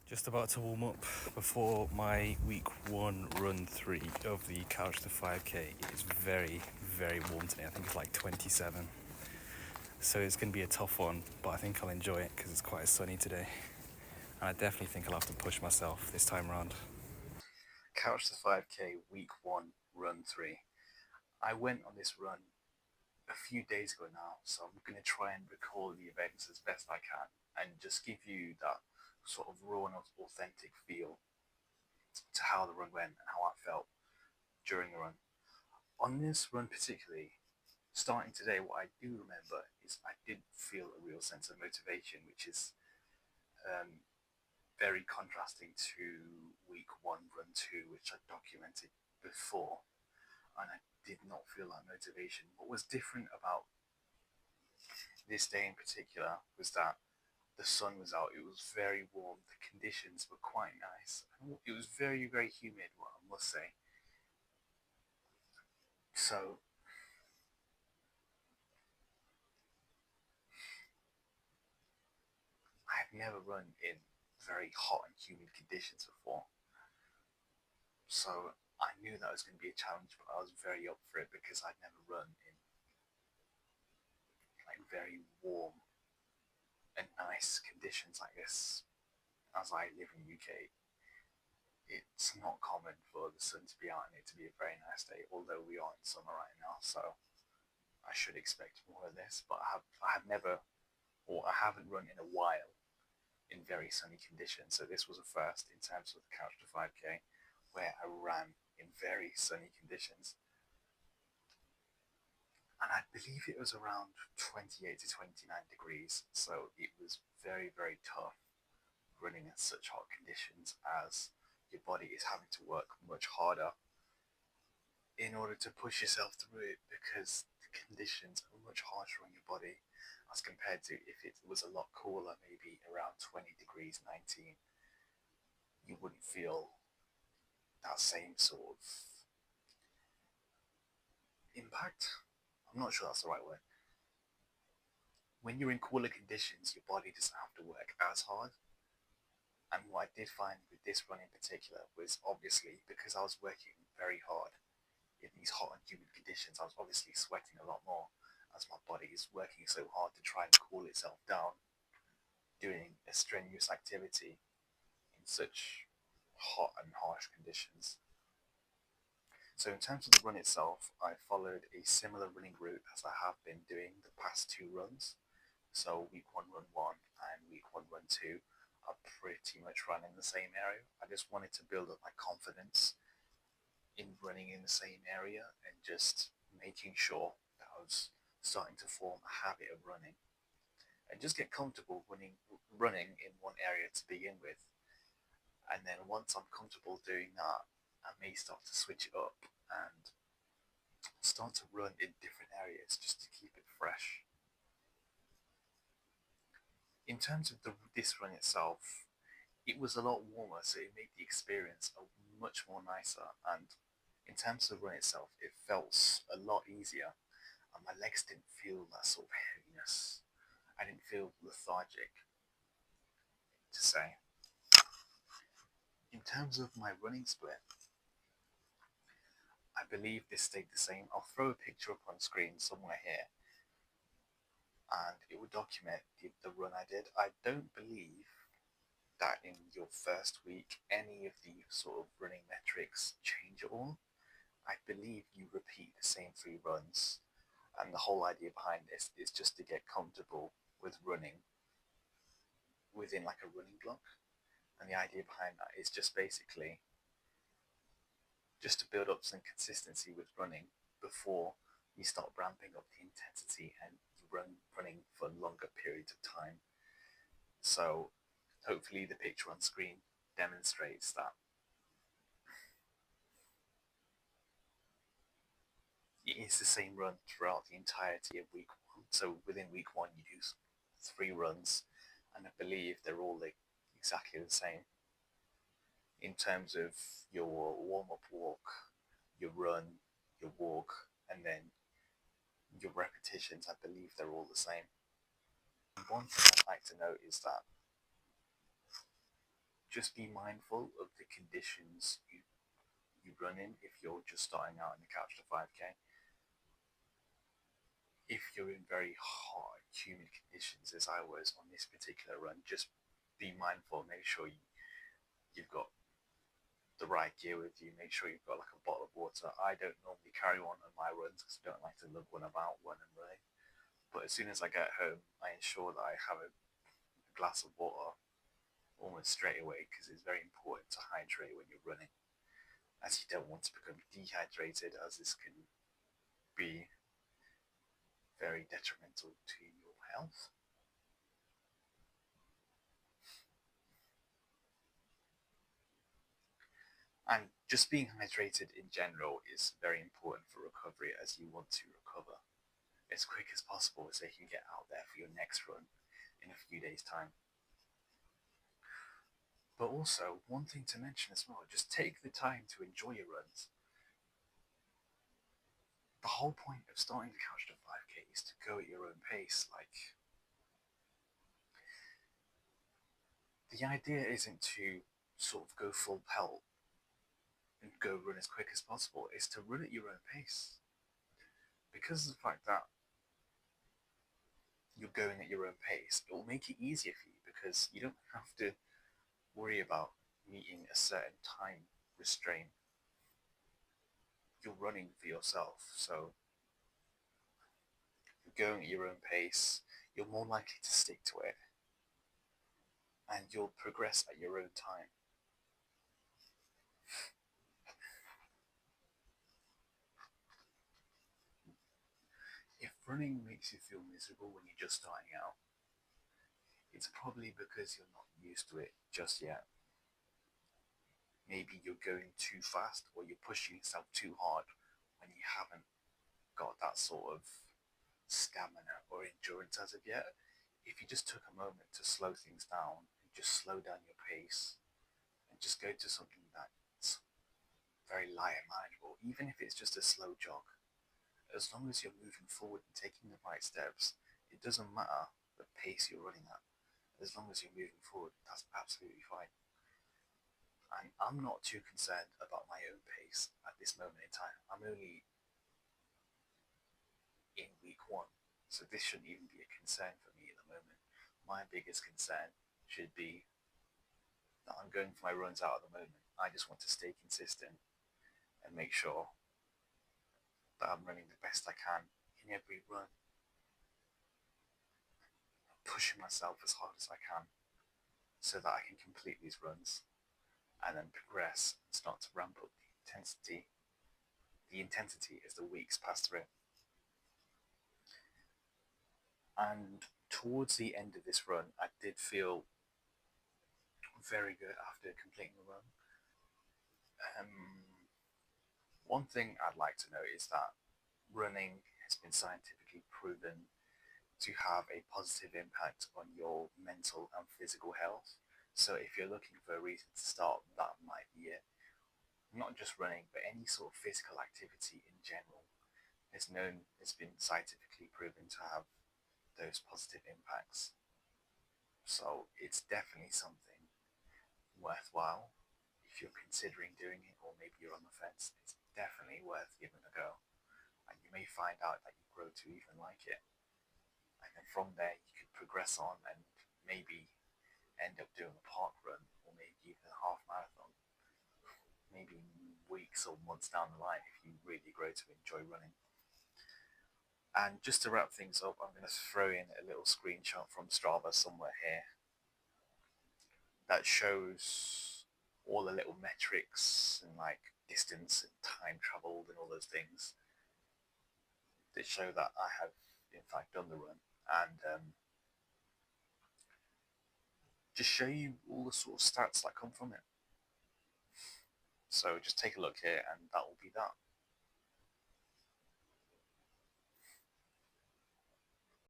Just about to warm up before my week one run 3 of the Couch to 5K. It's very, very warm today. I think it's like 27. So it's going to be a tough one, but I think I'll enjoy it because it's quite sunny today. And I definitely think I'll have to push myself this time around. Couch to 5K week one run 3. I went on this run a few days ago now, so I'm going to try and recall the events as best I can and just give you that sort of raw and authentic feel to how the run went and how I felt during the run. On this run particularly, starting today, what I do remember is I did feel a real sense of motivation, which is um, very contrasting to week one, run two, which I documented before, and I did not feel that motivation. What was different about this day in particular was that the sun was out, it was very warm, the conditions were quite nice, and it was very, very humid, what I must say. So I've never run in very hot and humid conditions before. So I knew that was going to be a challenge, but I was very up for it because I'd never run in like very warm and nice conditions like this. As I live in the UK, it's not common for the sun to be out and it to be a very nice day, although we are in summer right now, so I should expect more of this. But I have never, or I haven't run in a while in very sunny conditions, so this was a first in terms of the Couch to 5K, where I ran in very sunny conditions. And I believe it was around 28 to 29 degrees, so it was very, very tough running in such hot conditions as your body is having to work much harder in order to push yourself through it because the conditions are much harsher on your body as compared to if it was a lot cooler, maybe around 20 degrees, 19, you wouldn't feel that same sort of impact. I'm not sure that's the right word. When you're in cooler conditions, your body doesn't have to work as hard. And what I did find with this run in particular was obviously because I was working very hard in these hot and humid conditions, I was obviously sweating a lot more as my body is working so hard to try and cool itself down, doing a strenuous activity in such hot and harsh conditions. So in terms of the run itself, I followed a similar running route as I have been doing the past two runs. So week one, run one, and week one, run two are pretty much run in the same area. I just wanted to build up my confidence in running in the same area and just making sure that I was starting to form a habit of running and just get comfortable running in one area to begin with. And then once I'm comfortable doing that, I may start to switch it up and start to run in different areas just to keep it fresh. In terms of this run itself, it was a lot warmer, so it made the experience much more nicer. And in terms of the run itself, it felt a lot easier, and my legs didn't feel that sort of heaviness. I didn't feel lethargic, to say. In terms of my running split, I believe this stayed the same. I'll throw a picture up on screen somewhere here, and it will document the run I did. I don't believe that in your first week any of the sort of running metrics change at all. I believe you repeat the same three runs, and the whole idea behind this is just to get comfortable with running within like a running block. And the idea behind that is just basically just to build up some consistency with running before you start ramping up the intensity and you running for longer periods of time. So hopefully the picture on screen demonstrates that it is the same run throughout the entirety of week one. So within week one, you do three runs, and I believe they're all exactly the same in terms of your warm up walk, your run, your walk, and then your repetitions. I believe they're all the same. One thing I'd like to note is that just be mindful of the conditions you run in if you're just starting out in the Couch to 5K. If you're in very hot, humid conditions, as I was on this particular run, just be mindful. Make sure you've got the right gear with you. Make sure you've got like a bottle of water. I don't normally carry one on my runs because I don't like to lug one about when I'm running. But as soon as I get home, I ensure that I have a glass of water almost straight away because it's very important to hydrate when you're running, as you don't want to become dehydrated, as this can be very detrimental to your health. And just being hydrated in general is very important for recovery, as you want to recover as quick as possible so you can get out there for your next run in a few days' time. But also, one thing to mention as well, just take the time to enjoy your runs. The whole point of starting the Couch to 5K is to go at your own pace. Like, the idea isn't to sort of go full pelt and go run as quick as possible. It's to run at your own pace. Because of the fact that you're going at your own pace, it will make it easier for you because you don't have to worry about meeting a certain time restraint. You're running for yourself, so you're going at your own pace, you're more likely to stick to it, and you'll progress at your own time. If running makes you feel miserable when you're just starting out, it's probably because you're not used to it just yet. Maybe you're going too fast or you're pushing yourself too hard when you haven't got that sort of stamina or endurance as of yet. If you just took a moment to slow things down and just slow down your pace and just go to something that's very light and manageable, even if it's just a slow jog, as long as you're moving forward and taking the right steps, it doesn't matter the pace you're running at. As long as you're moving forward, that's absolutely fine. And I'm not too concerned about my own pace at this moment in time. I'm only in week one, so this shouldn't even be a concern for me at the moment. My biggest concern should be that I'm going for my runs out at the moment. I just want to stay consistent and make sure that I'm running the best I can in every run, pushing myself as hard as I can so that I can complete these runs and then progress and start to ramp up the intensity as the weeks pass through. And towards the end of this run, I did feel very good after completing the run. One thing I'd like to note is that running has been scientifically proven to have a positive impact on your mental and physical health. So if you're looking for a reason to start, that might be it. Not just running, but any sort of physical activity in general it's been scientifically proven to have those positive impacts. So it's definitely something worthwhile if you're considering doing it, or maybe you're on the fence. It's definitely worth giving a go, and you may find out that you grow to even like it. And then from there, you could progress on and maybe end up doing a park run, or maybe even a half marathon, maybe weeks or months down the line if you really grow to enjoy running. And just to wrap things up, I'm going to throw in a little screenshot from Strava somewhere here that shows all the little metrics and like distance and time traveled and all those things that show that I have in fact done the run, and just show you all the sort of stats that come from it. So just take a look here and that will be that.